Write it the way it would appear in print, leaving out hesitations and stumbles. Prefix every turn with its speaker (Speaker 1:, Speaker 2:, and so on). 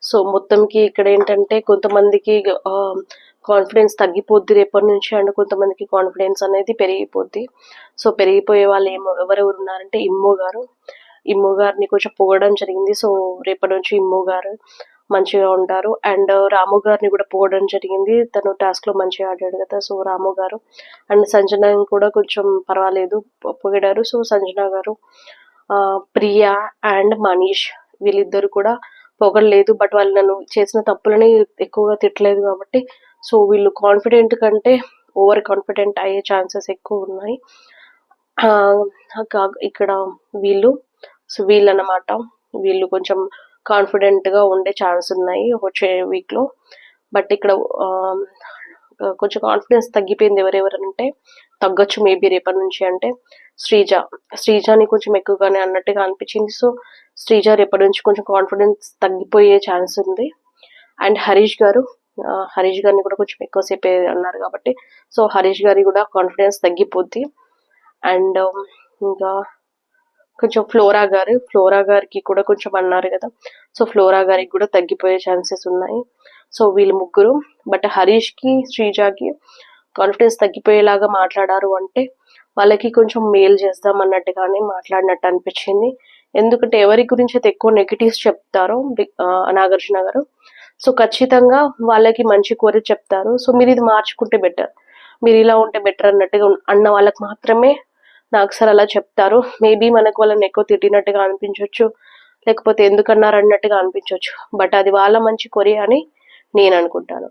Speaker 1: So మొత్తంకి ఇక్కడ ఏంటంటే కొంతమందికి కాన్ఫిడెన్స్ తగ్గిపోద్ది రేపటి నుంచి, అండ్ కొంతమందికి కాన్ఫిడెన్స్ అనేది పెరిగిపోద్ది. సో పెరిగిపోయే వాళ్ళు ఎవరెవరు ఉన్నారంటే ఇమ్ము గారిని కొంచెం పొగడం జరిగింది. సో రేపటి నుంచి ఇమ్ము గారు మంచిగా ఉంటారు. అండ్ రాము గారిని కూడా పొగడం జరిగింది, తను టాస్క్ లో మంచిగా ఆడాడు కదా. సో రాము గారు అండ్ సంజన కూడా కొంచెం పర్వాలేదు పొగిడారు. సో సంజన గారు, ప్రియా అండ్ మనీష్ వీళ్ళిద్దరు కూడా పొగడలేదు, బట్ వాళ్ళు నన్ను చేసిన తప్పులని ఎక్కువగా తిట్టలేదు కాబట్టి సో వీళ్ళు కాన్ఫిడెంట్ కంటే ఓవర్ కాన్ఫిడెంట్ అయ్యే ఛాన్సెస్ ఎక్కువ ఉన్నాయి. ఇక్కడ వీళ్ళన్నమాట, వీళ్ళు కొంచెం కాన్ఫిడెంట్ గా ఉండే ఛాన్స్ ఉన్నాయి వచ్చే వీక్ లో. బట్ ఇక్కడ కొంచెం కాన్ఫిడెన్స్ తగ్గిపోయింది ఎవరెవరంటే, తగ్గొచ్చు మేబీ రేపటి నుంచి అంటే శ్రీజాని కొంచెం ఎక్కువగానే అన్నట్టుగా అనిపించింది. సో శ్రీజ రేపటి నుంచి కొంచెం కాన్ఫిడెన్స్ తగ్గిపోయే ఛాన్స్ ఉంది. అండ్ హరీష్ గారిని కూడా కొంచెం ఎక్కువసేపు అన్నారు కాబట్టి సో హరీష్ గారి కూడా కాన్ఫిడెన్స్ తగ్గిపోద్ది. అండ్ ఇంకా కొంచెం ఫ్లోరా గారికి కూడా కొంచెం అన్నారు కదా, సో ఫ్లోరా గారికి కూడా తగ్గిపోయే ఛాన్సెస్ ఉన్నాయి. సో వీళ్ళు ముగ్గురు, బట్ హరీష్ కి శ్రీజాకి కాన్ఫిడెన్స్ తగ్గిపోయేలాగా మాట్లాడారు అంటే వాళ్ళకి కొంచెం మేలు చేద్దాం అన్నట్టుగానే మాట్లాడినట్టు అనిపించింది. ఎందుకంటే ఎవరి గురించి అయితే ఎక్కువ నెగిటివ్స్ చెప్తారో నాగార్జున గారు, సో ఖచ్చితంగా వాళ్ళకి మంచి కోరి చెప్తారు. సో మీరు ఇది మార్చుకుంటే బెటర్, మీరు ఇలా ఉంటే బెటర్ అన్నట్టుగా అన్న వాళ్ళకి మాత్రమే నాకు సార్ అలా చెప్తారు. మేబీ మనకు వాళ్ళని ఎక్కువ తిట్టినట్టుగా అనిపించవచ్చు, లేకపోతే ఎందుకన్నారు అన్నట్టుగా అనిపించవచ్చు, బట్ అది వాళ్ళ మంచి కోరి అని నేను అనుకుంటాను.